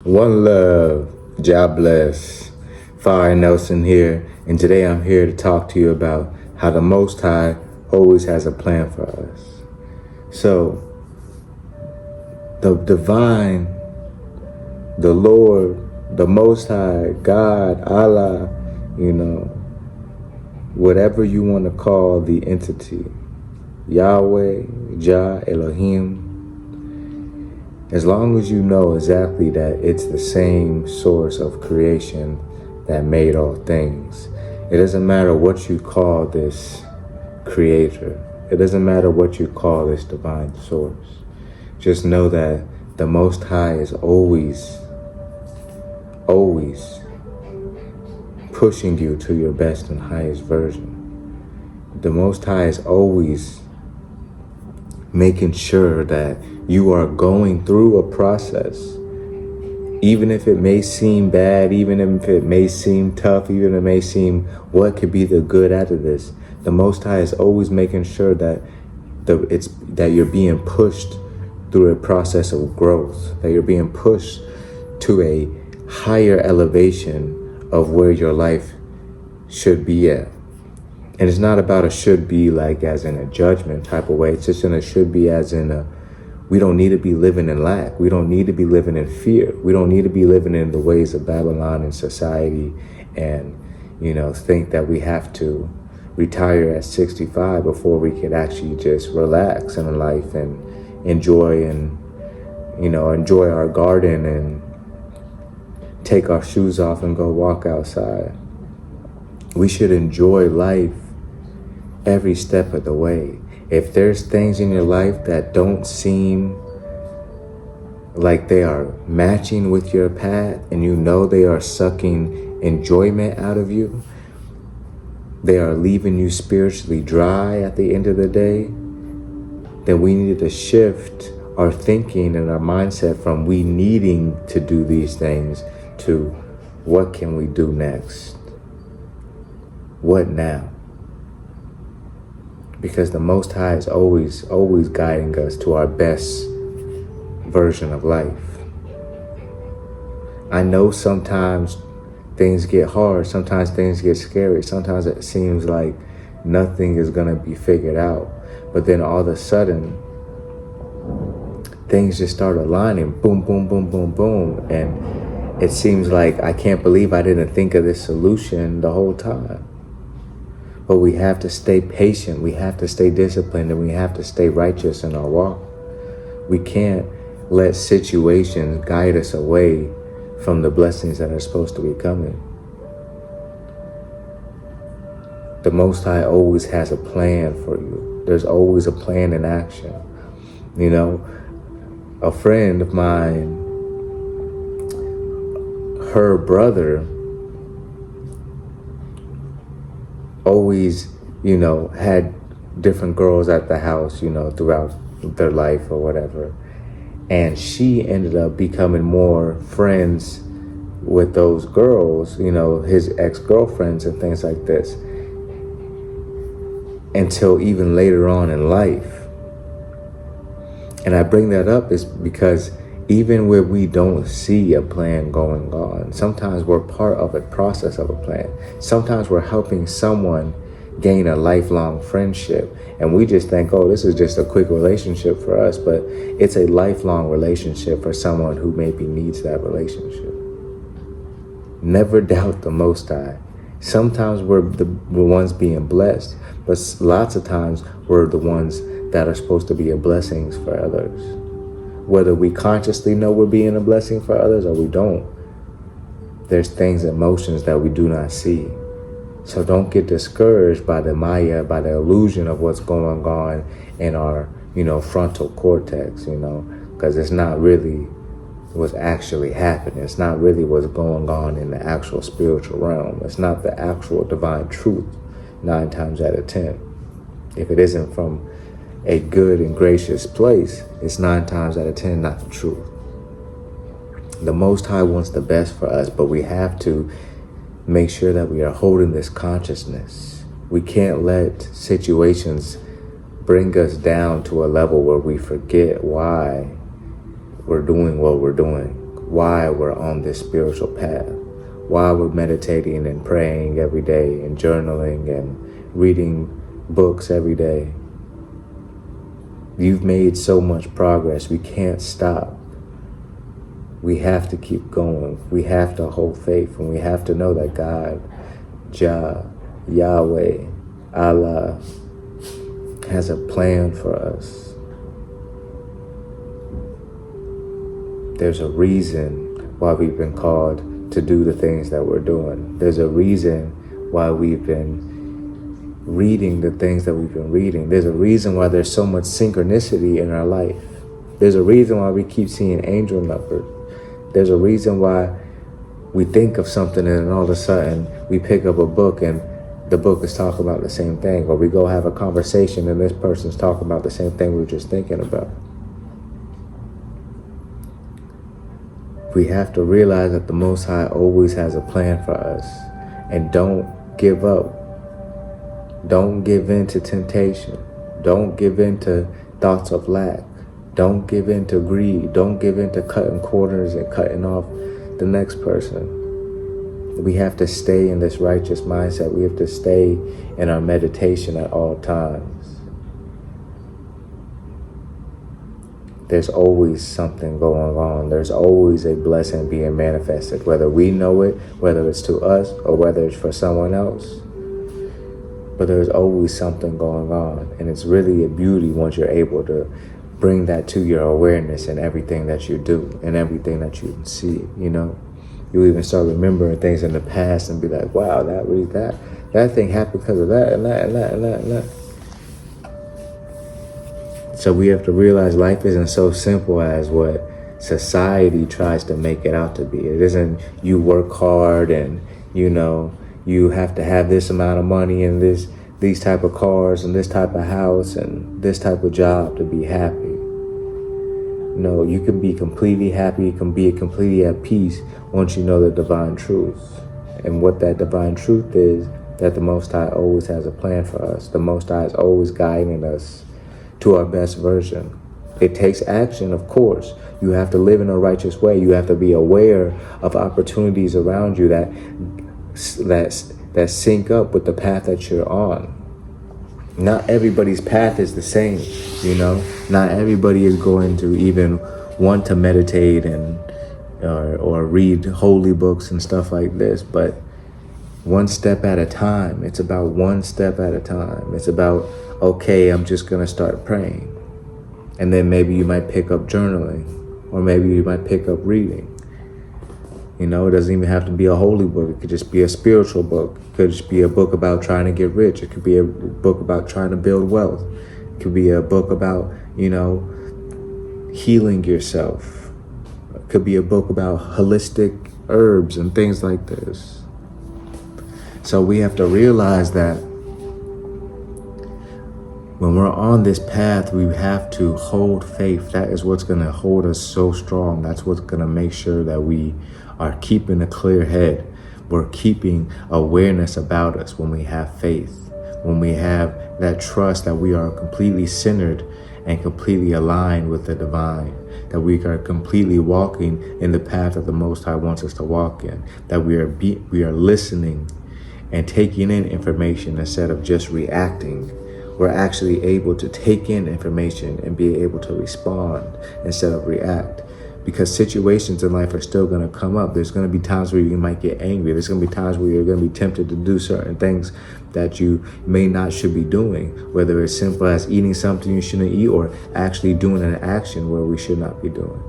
One love, job bless. Fire Nelson here, and today I'm here to talk to you about how the Most High always has a plan for us. So, the divine, the Lord, the Most High, God, Allah, whatever you want to call the entity, Yahweh, Jah, Elohim, as long as you know exactly that it's the same source of creation that made all things. It doesn't matter what you call this creator. It doesn't matter what you call this divine source. Just know that the Most High is always pushing you to your best and highest version. The Most High is always making sure that you are going through a process, even if it may seem bad, even if it may seem tough, even if it may seem what could be the good out of this. The Most High is always making sure that that you're being pushed through a process of growth, that you're being pushed to a higher elevation of where your life should be at. And it's not about a should be like as in a judgment type of way. It's just in a should be as in a, we don't need to be living in lack. We don't need to be living in fear. We don't need to be living in the ways of Babylon and society and, think that we have to retire at 65 before we could actually just relax in life and enjoy our garden and take our shoes off and go walk outside. We should enjoy life every step of the way. If there's things in your life that don't seem like they are matching with your path and they are sucking enjoyment out of you, they are leaving you spiritually dry at the end of the day, then we need to shift our thinking and our mindset from we needing to do these things to what can we do next? What now? Because the Most High is always guiding us to our best version of life. I know sometimes things get hard, sometimes things get scary, sometimes it seems like nothing is gonna be figured out. But then all of a sudden, things just start aligning, boom, boom, boom, boom, boom. And it seems like I can't believe I didn't think of this solution the whole time. But we have to stay patient, we have to stay disciplined, and we have to stay righteous in our walk. We can't let situations guide us away from the blessings that are supposed to be coming. The Most High always has a plan for you. There's always a plan in action. A friend of mine, her brother always, had different girls at the house, throughout their life or whatever. And she ended up becoming more friends with those girls, his ex-girlfriends and things like this, until even later on in life. And I bring that up is because even where we don't see a plan going on, sometimes we're part of a process of a plan. Sometimes we're helping someone gain a lifelong friendship, and we just think, oh, this is just a quick relationship for us, but it's a lifelong relationship for someone who maybe needs that relationship. Never doubt the Most High. Sometimes we're the ones being blessed, but lots of times we're the ones that are supposed to be a blessing for others. Whether we consciously know we're being a blessing for others or we don't, there's things, emotions that we do not see. So don't get discouraged by the Maya, by the illusion of what's going on in our, frontal cortex, because it's not really what's actually happening. It's not really what's going on in the actual spiritual realm. It's not the actual divine truth 9 times out of 10. If it isn't from a good and gracious place, it's 9 times out of 10 not the truth. The Most High wants the best for us, but we have to make sure that we are holding this consciousness. We can't let situations bring us down to a level where we forget why we're doing what we're doing. why we're on this spiritual path, why we're meditating and praying every day and journaling and reading books every day. You've made so much progress. We can't stop. We have to keep going. We have to hold faith, and we have to know that God, Jah, Yahweh, Allah has a plan for us. There's a reason why we've been called to do the things that we're doing. There's a reason why we've been reading the things that we've been reading. There's a reason why there's so much synchronicity in our life. There's a reason why we keep seeing angel numbers. There's a reason why we think of something and then all of a sudden we pick up a book and the book is talking about the same thing, or we go have a conversation and this person's talking about the same thing we were just thinking about. We have to realize that the Most High always has a plan for us, and don't give up. Don't give in to temptation. Don't give in to thoughts of lack. Don't give in to greed. Don't give in to cutting corners and cutting off the next person. We have to stay in this righteous mindset. We have to stay in our meditation at all times. There's always something going on. There's always a blessing being manifested, whether we know it, whether it's to us, or whether it's for someone else. But there's always something going on. And it's really a beauty once you're able to bring that to your awareness in everything that you do and everything that you see, you know. You even start remembering things in the past and be like, wow, that thing happened because of that and that and that and that and that. So we have to realize life isn't so simple as what society tries to make it out to be. It isn't you work hard and, you know, you have to have this amount of money and these type of cars and this type of house and this type of job to be happy. No, you can be completely happy. You can be completely at peace once you know the divine truth. And what that divine truth is, that the Most High always has a plan for us. The Most High is always guiding us to our best version. It takes action, of course. You have to live in a righteous way. You have to be aware of opportunities around you that sync up with the path that you're on. Not everybody's path is the same, you know. Not everybody is going to even want to meditate and or read holy books and stuff like this, but one step at a time. It's about one step at a time. It's about, okay, I'm just going to start praying. And then maybe you might pick up journaling, or maybe you might pick up reading. You know, it doesn't even have to be a holy book. It could just be a spiritual book. It could just be a book about trying to get rich. It could be a book about trying to build wealth. It could be a book about, you know, healing yourself. It could be a book about holistic herbs and things like this. So we have to realize that when we're on this path, we have to hold faith. That is what's going to hold us so strong. That's what's going to make sure that we are keeping a clear head. We're keeping awareness about us when we have faith, when we have that trust that we are completely centered and completely aligned with the divine, that we are completely walking in the path that the Most High wants us to walk in, that we are listening and taking in information instead of just reacting. We're actually able to take in information and be able to respond instead of react. Because situations in life are still going to come up. There's going to be times where you might get angry. There's going to be times where you're going to be tempted to do certain things that you should be doing, whether it's simple as eating something you shouldn't eat or actually doing an action where we should not be doing.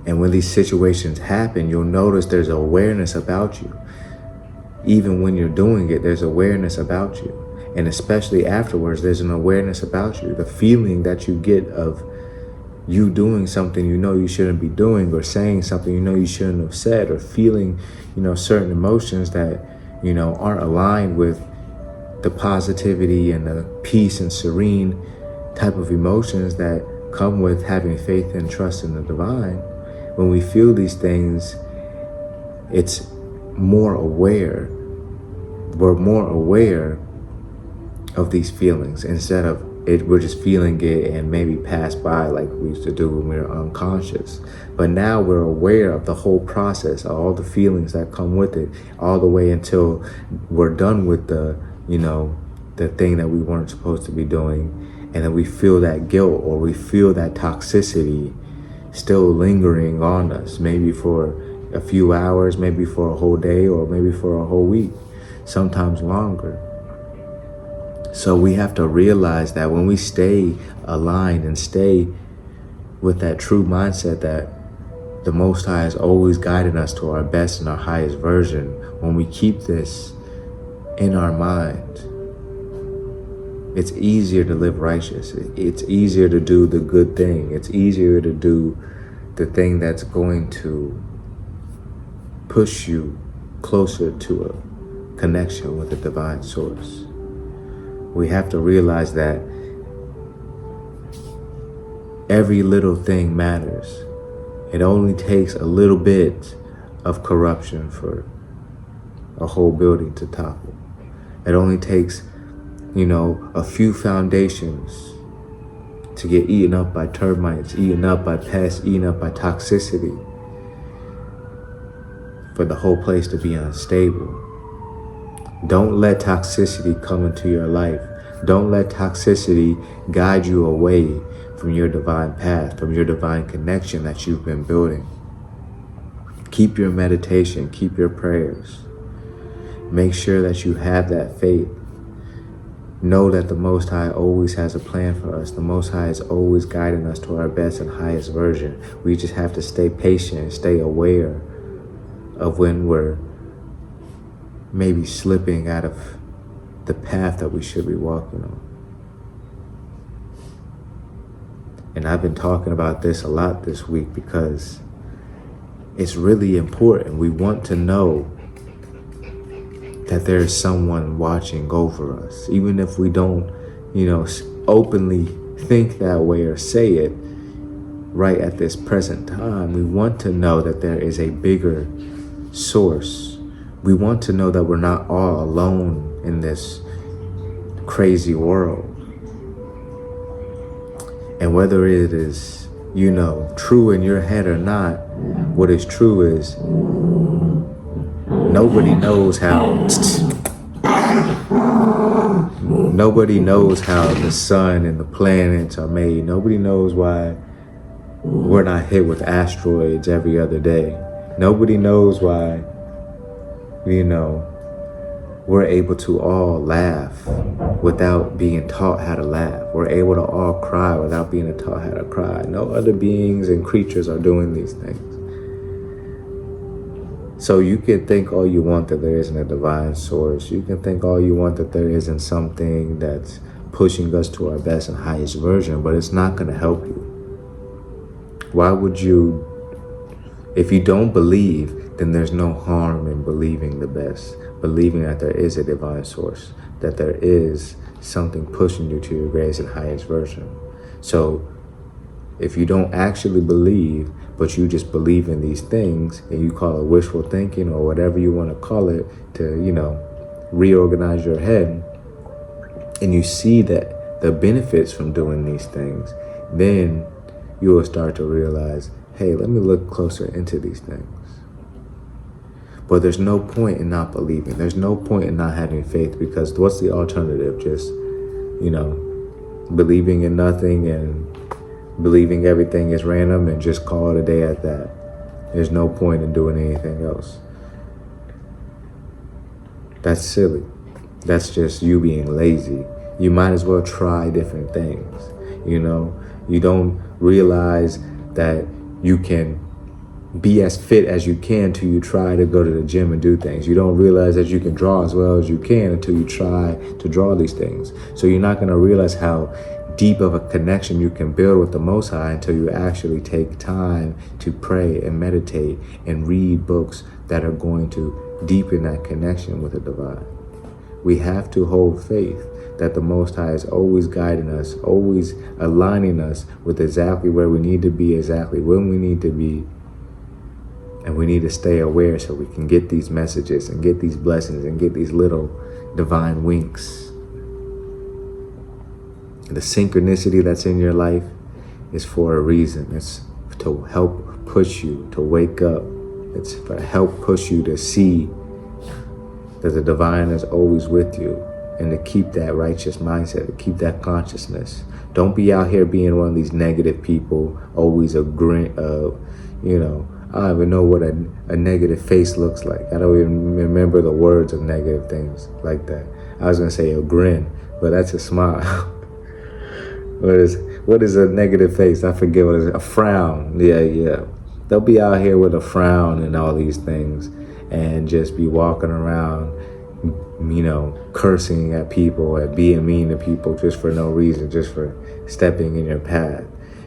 And when these situations happen, you'll notice there's awareness about you. Even when you're doing it, there's awareness about you. And especially afterwards, there's an awareness about you. The feeling that you get of you doing something you know you shouldn't be doing, or saying something you know you shouldn't have said, or feeling, you know, certain emotions that, you know, aren't aligned with the positivity and the peace and serene type of emotions that come with having faith and trust in the divine. When we feel these things, it's more aware. We're more aware of these feelings instead of we're just feeling it and maybe pass by like we used to do when we were unconscious. But now we're aware of the whole process, all the feelings that come with it, all the way until we're done with the thing that we weren't supposed to be doing. And then we feel that guilt, or we feel that toxicity still lingering on us, maybe for a few hours, maybe for a whole day, or maybe for a whole week, sometimes longer. So we have to realize that when we stay aligned and stay with that true mindset that the Most High is always guiding us to our best and our highest version, when we keep this in our mind, it's easier to live righteous. It's easier to do the good thing. It's easier to do the thing that's going to push you closer to a connection with the divine source. We have to realize that every little thing matters. It only takes a little bit of corruption for a whole building to topple. It only takes, a few foundations to get eaten up by termites, eaten up by pests, eaten up by toxicity, for the whole place to be unstable. Don't let toxicity come into your life. Don't let toxicity guide you away from your divine path, from your divine connection that you've been building. Keep your meditation, keep your prayers. Make sure that you have that faith. Know that the Most High always has a plan for us. The Most High is always guiding us to our best and highest version. We just have to stay patient and stay aware of when we're maybe slipping out of the path that we should be walking on. And I've been talking about this a lot this week because it's really important. We want to know that there is someone watching over us. Even if we don't, openly think that way or say it right at this present time, we want to know that there is a bigger source. We want to know that we're not all alone in this crazy world. And whether it is, true in your head or not, what is true is nobody knows how the sun and the planets are made. Nobody knows why we're not hit with asteroids every other day. Nobody knows why, we're able to all laugh without being taught how to laugh. We're able to all cry without being taught how to cry. No other beings and creatures are doing these things. So you can think all you want that there isn't a divine source. You can think all you want that there isn't something that's pushing us to our best and highest version, but it's not going to help you. Why would you? If you don't believe, then there's no harm in believing the best, believing that there is a divine source, that there is something pushing you to your greatest and highest version. So if you don't actually believe, but you just believe in these things and you call it wishful thinking or whatever you want to call it to, reorganize your head, and you see that the benefits from doing these things, then you will start to realize, hey, let me look closer into these things. But there's no point in not believing. There's no point in not having faith, because what's the alternative? Just, believing in nothing and believing everything is random and just call it a day at that. There's no point in doing anything else. That's silly. That's just you being lazy. You might as well try different things. You don't realize that you can be as fit as you can until you try to go to the gym and do things. You don't realize that you can draw as well as you can until you try to draw these things. So you're not going to realize how deep of a connection you can build with the Most High until you actually take time to pray and meditate and read books that are going to deepen that connection with the divine. We have to hold faith that the Most High is always guiding us, always aligning us with exactly where we need to be, exactly when we need to be. And we need to stay aware so we can get these messages and get these blessings and get these little divine winks. The synchronicity that's in your life is for a reason. It's to help push you to wake up. It's to help push you to see that the divine is always with you, and to keep that righteous mindset, to keep that consciousness. Don't be out here being one of these negative people, always agreeing, I don't even know what a negative face looks like. I don't even remember the words of negative things like that. I was going to say a grin, but that's a smile. What is a negative face? I forget what it is. A frown. Yeah. They'll be out here with a frown and all these things and just be walking around, cursing at people and being mean to people just for no reason, just for stepping in your path.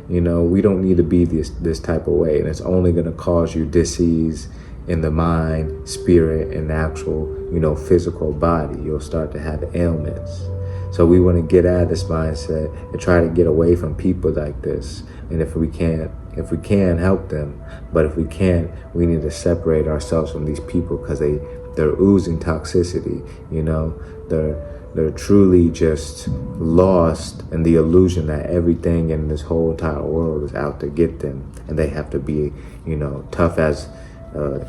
We don't need to be this type of way, and it's only going to cause you disease in the mind, spirit, and actual, physical body. You'll start to have ailments. So we want to get out of this mindset and try to get away from people like this. And if we can, help them. But if we can't, we need to separate ourselves from these people, because they're oozing toxicity. They're truly just lost in the illusion that everything in this whole entire world is out to get them, and they have to be, tough as, a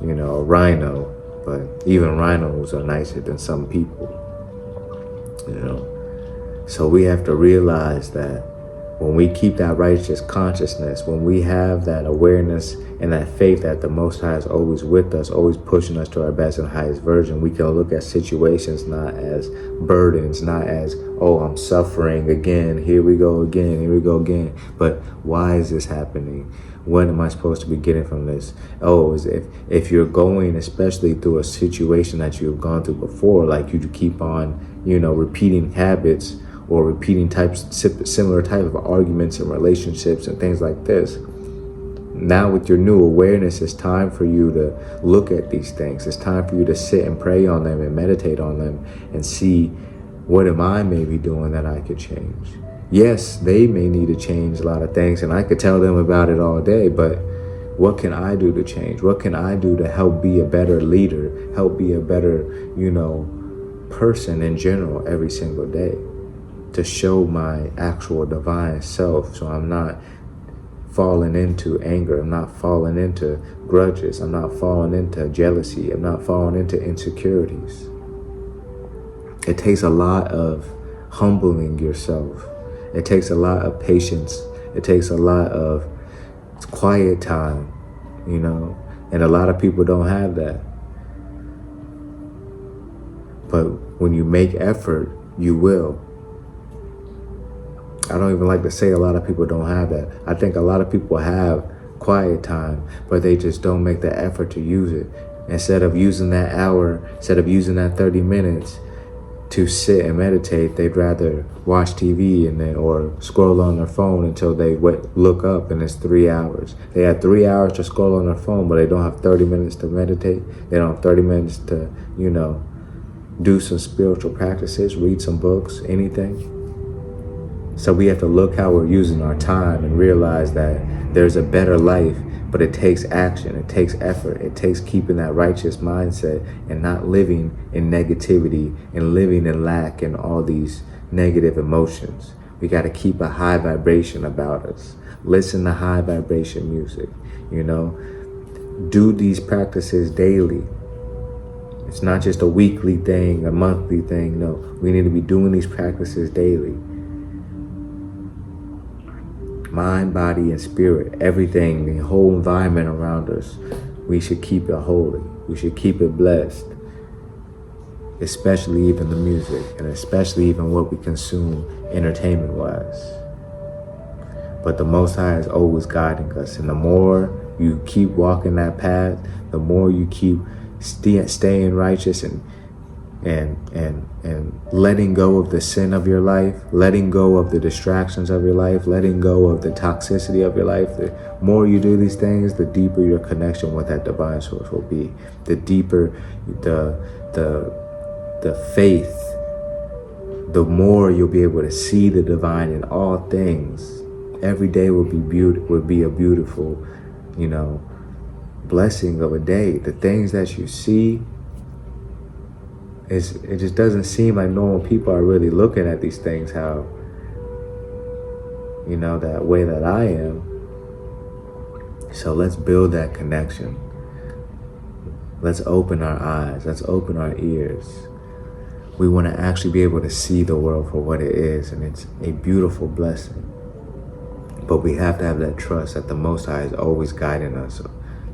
rhino. But even rhinos are nicer than some people. So we have to realize that when we keep that righteous consciousness, when we have that awareness and that faith that the Most High is always with us, always pushing us to our best and highest version, we can look at situations not as burdens, not as, oh, I'm suffering again, here we go again. But why is this happening? What am I supposed to be getting from this? Oh, if you're going, especially through a situation that you've gone through before, like you keep on, repeating habits or repeating similar type of arguments and relationships and things like this. Now with your new awareness, it's time for you to look at these things. It's time for you to sit and pray on them and meditate on them and see, what am I maybe doing that I could change? Yes, they may need to change a lot of things, and I could tell them about it all day, but what can I do to change? What can I do to help be a better leader, help be a better, person in general every single day, to show my actual divine self, so I'm not falling into anger, I'm not falling into grudges, I'm not falling into jealousy, I'm not falling into insecurities. It takes a lot of humbling yourself. It takes a lot of patience. It takes a lot of quiet time, and a lot of people don't have that. But when you make effort, you will. I don't even like to say a lot of people don't have that. I think a lot of people have quiet time, but they just don't make the effort to use it. Instead of using that hour, instead of using that 30 minutes to sit and meditate, they'd rather watch TV or scroll on their phone until they look up and it's 3 hours. They have 3 hours to scroll on their phone, but they don't have 30 minutes to meditate. They don't have 30 minutes to, do some spiritual practices, read some books, anything. So we have to look how we're using our time and realize that there's a better life, but it takes action, it takes effort, it takes keeping that righteous mindset and not living in negativity and living in lack and all these negative emotions. We got to keep a high vibration about us. Listen to high vibration music, do these practices daily. It's not just a weekly thing, a monthly thing. No, we need to be doing these practices daily. Mind, body, and spirit, everything, the whole environment around us, we should keep it holy. We should keep it blessed. Especially even the music, and especially even what we consume entertainment-wise. But the Most High is always guiding us, and the more you keep walking that path, the more you keep staying righteous and letting go of the sin of your life, letting go of the distractions of your life, letting go of the toxicity of your life. The more you do these things, the deeper your connection with that divine source will be. The deeper the faith, the more you'll be able to see the divine in all things. Every day will be a beautiful, blessing of a day. The things that you see, it just doesn't seem like normal people are really looking at these things how that way that I am. So let's build that connection. Let's open our eyes. Let's open our ears. We want to actually be able to see the world for what it is, and it's a beautiful blessing. But we have to have that trust that the Most High is always guiding us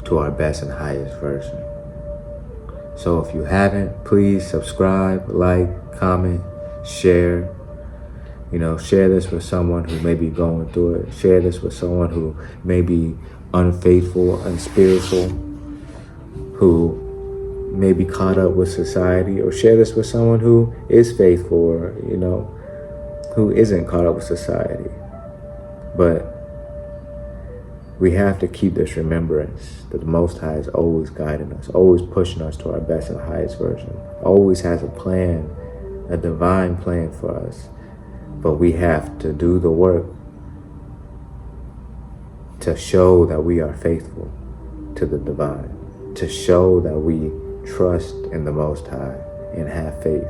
to our best and highest version. So if you haven't, please subscribe, like, comment, share. Share this with someone who may be going through it. Share this with someone who may be unfaithful, unspiritual, who may be caught up with society, or share this with someone who is faithful, or, who isn't caught up with society. But we have to keep this remembrance that the Most High is always guiding us, always pushing us to our best and highest version, always has a plan, a divine plan for us. But we have to do the work to show that we are faithful to the divine, to show that we trust in the Most High and have faith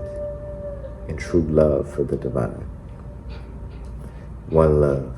and true love for the divine. One love.